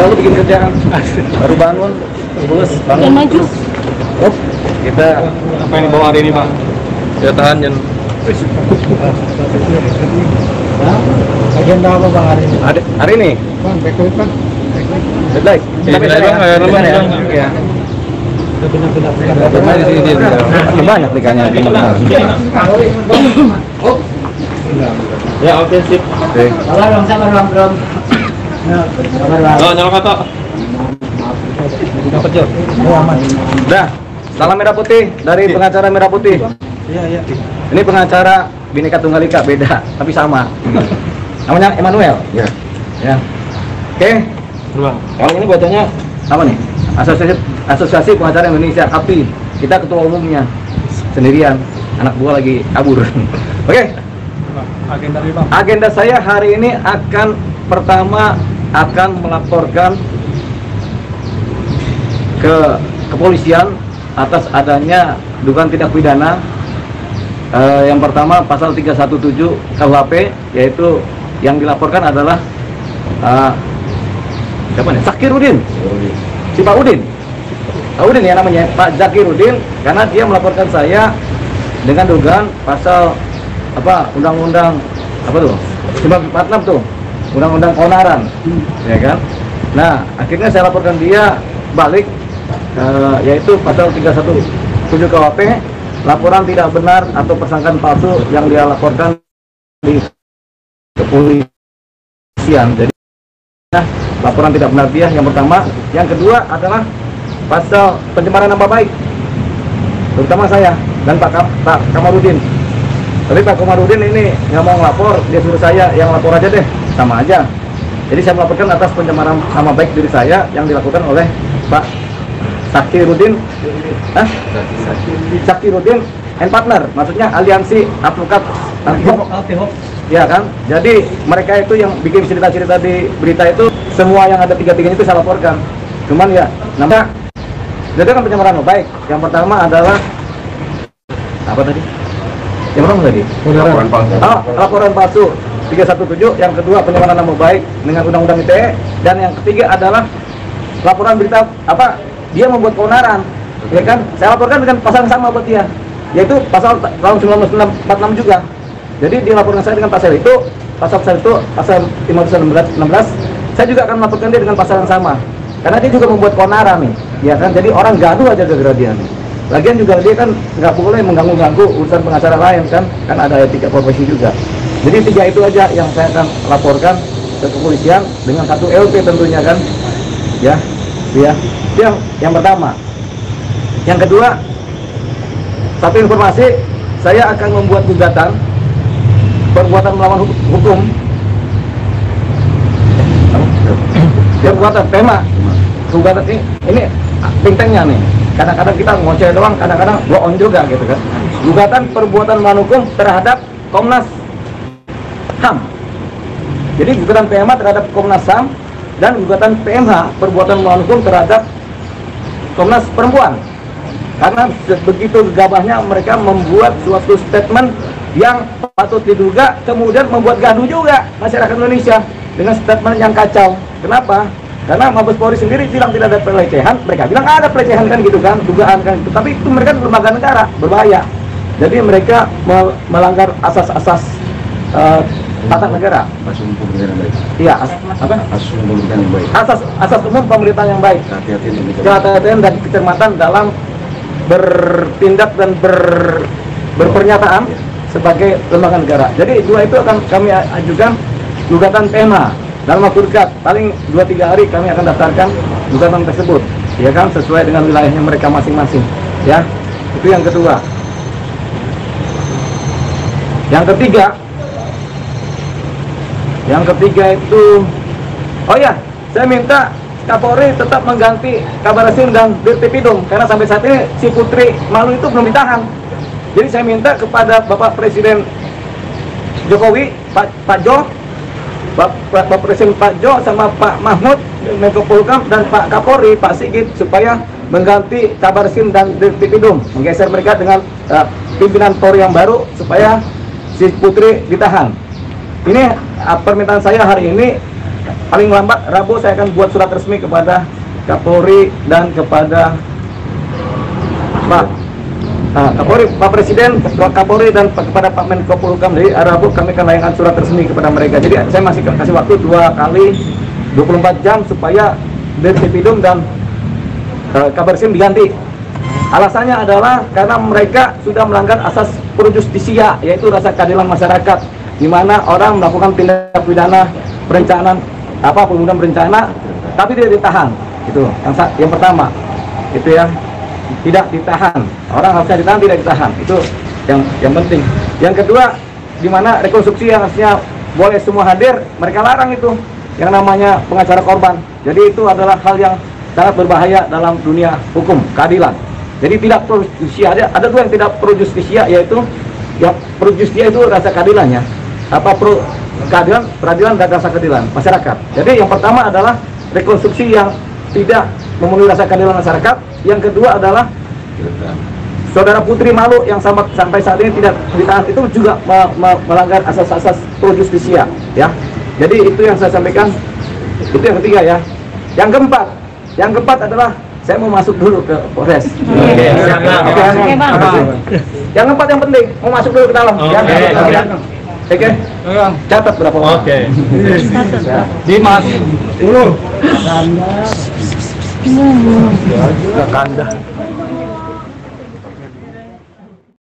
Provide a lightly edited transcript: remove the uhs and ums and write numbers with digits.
selalu bikin kerjaan. Baru bangun, terus bangun. Maju. Oh, kita Apa yang dibawa hari ini, Pak? kita tahan dan Agenda apa bang hari ini? hari ini Bang, backlight bang. deadline. Iya, Kita deadline, Bang. ya. Lemah, Ya. Bang. Iya. Di sini dia. Banyak ikannya. Ya, oke, sip. Oke. Sabar bang, bro. Oh, nyala kata. Dapat Jor. Oh, aman. Udah. Salam merah putih dari pengacara merah putih. Iya, iya. Ini pengacara Bhinneka Tunggal Ika, beda tapi sama. Namanya Emmanuel. Ya. Ya. Oke. Bang. Kalau ini bacanya apa nih? Asosiasi Pengacara Indonesia, API. Kita ketua umumnya sendirian. Anak buah lagi kabur. Oke. Agenda dari Bang. Agenda saya hari ini pertama akan melaporkan ke kepolisian atas adanya dugaan tindak pidana. Yang pertama pasal 317 KUHP, yaitu yang dilaporkan adalah siapa nih? Zakirudin. Si Pak Udin. Pak Udin ya namanya, Pak Zakirudin, karena dia melaporkan saya dengan dugaan pasal apa undang-undang apa tuh 546 tuh, undang-undang keonaran, ya kan. Nah akhirnya saya laporkan dia balik, yaitu pasal 317 KUHP, laporan tidak benar atau persangkaan palsu yang dia laporkan di kepolisian. Jadi laporan tidak benar dia yang pertama. Yang kedua adalah pasal pencemaran nama baik, terutama saya dan Pak Kamarudin. Tapi Pak Kamarudin ini nggak mau ngelapor, dia suruh saya yang lapor aja deh, sama aja. Jadi saya melaporkan atas pencemaran nama baik diri saya yang dilakukan oleh Pak Zakirudin, Zakirudin and partner, maksudnya aliansi advokat anti-hoax. Ya kan, jadi mereka itu yang bikin cerita-cerita di berita itu, semua yang ada tiga-tiganya itu saya laporkan. Cuman ya, namanya jadi kan pencemaran nama baik. Yang pertama adalah apa tadi? Yang pertama tadi? Laporan palsu. Oh, laporan palsu 317. Yang kedua pencemaran nama baik dengan undang-undang ITE. Dan yang ketiga adalah laporan berita apa? Dia membuat keonaran, ya kan? Saya laporkan dengan pasal yang sama buat dia, yaitu pasal tahun 1946 juga. Jadi dia laporkan saya dengan pasal itu, pasal 516. Saya juga akan melaporkan dia dengan pasal yang sama, karena dia juga membuat keonaran nih, ya kan? Jadi orang gaduh aja gara-gara dia nih. Lagian juga dia kan nggak boleh mengganggu urusan pengacara lain kan ada etika profesi juga. Jadi tiga itu aja yang saya akan laporkan ke kepolisian dengan satu LP tentunya kan, ya. Yang pertama. Yang kedua, satu informasi, saya akan membuat gugatan perbuatan melawan hukum. Perbuatan PEMA. Gugatan ini bintangnya nih. Kadang-kadang kita ngoceh doang, kadang-kadang go on juga gitu kan. Gugatan perbuatan melawan hukum terhadap Komnas HAM. Jadi gugatan PMH terhadap Komnas HAM dan gugatan PMH perbuatan melawan hukum terhadap Komnas Perempuan, karena begitu gegabahnya mereka membuat suatu statement yang patut diduga, kemudian membuat gaduh juga masyarakat Indonesia dengan statement yang kacau. Kenapa? Karena Mabes Polri sendiri bilang tidak ada pelecehan, mereka bilang ada pelecehan kan gitu kan, dugaan kan gitu. Tapi itu mereka lembaga negara, berbahaya. Jadi mereka melanggar asas-asas tata negara. Asas umum pemerintahan yang baik. Iya, apa? Asas umum pemerintahan yang baik. Asas umum pemerintahan yang baik. Kehati-hatian dan kecermatan dalam bertindak dan berpernyataan sebagai lembaga negara. Jadi dua itu akan kami ajukan gugatan PMH dalam waktu dekat, paling 2-3 hari kami akan daftarkan gugatan tersebut, ya kan, sesuai dengan wilayahnya mereka masing-masing, ya. Itu yang kedua. Yang ketiga itu, oh ya, saya minta Kapolri tetap mengganti Kabar Eskrim dan Dirtipidum, karena sampai saat ini si Putri Malu itu belum ditahan. Jadi saya minta kepada Bapak Presiden Jokowi, Pak Jo, Bapak Presiden Pak Jo sama Pak Mahmud Menko Polhukam dan Pak Kapolri Pak Sigit supaya mengganti Kabar Eskrim dan Dirtipidum, menggeser mereka dengan pimpinan Polri yang baru supaya si Putri ditahan. Ini permintaan saya hari ini paling lambat Rabu saya akan buat surat resmi kepada Kapolri dan kepada Kapolri, Pak Presiden, Kapolri dan kepada Pak Menko Polhukam. Jadi Rabu kami akan layangkan surat resmi kepada mereka. Jadi saya masih kasih waktu 2 kali 24 jam supaya Dirtipidum dan Kabarsim diganti. Alasannya adalah karena mereka sudah melanggar asas pro justisia, yaitu rasa keadilan masyarakat, di mana orang melakukan tindak pidana perencanaan pembunuhan berencana tapi tidak ditahan. Itu yang pertama. Itu ya. Tidak ditahan. Orang harusnya ditahan, tidak ditahan. Itu yang penting. Yang kedua, di mana rekonstruksi yang harusnya boleh semua hadir, mereka larang itu yang namanya pengacara korban. Jadi itu adalah hal yang sangat berbahaya dalam dunia hukum keadilan. Jadi tidak pro justisia. Ada 2 yang tidak pro justisia, yaitu yang pro justisia itu rasa keadilannya. Pro keadilan, peradilan dan rasa keadilan masyarakat. Jadi yang pertama adalah rekonstruksi yang tidak memenuhi rasa keadilan masyarakat. Yang kedua adalah Saudara Putri Malu yang sampai saat ini tidak ditahan, itu juga melanggar asas-asas pro justisia, ya. Jadi itu yang saya sampaikan. Itu yang ketiga ya. Yang keempat adalah saya mau masuk dulu ke Polres. Oke, Bang. Yang keempat yang penting, mau masuk dulu ke dalam. Oke. Catat berapa orang? Oke. Dimas. 10. Kanda.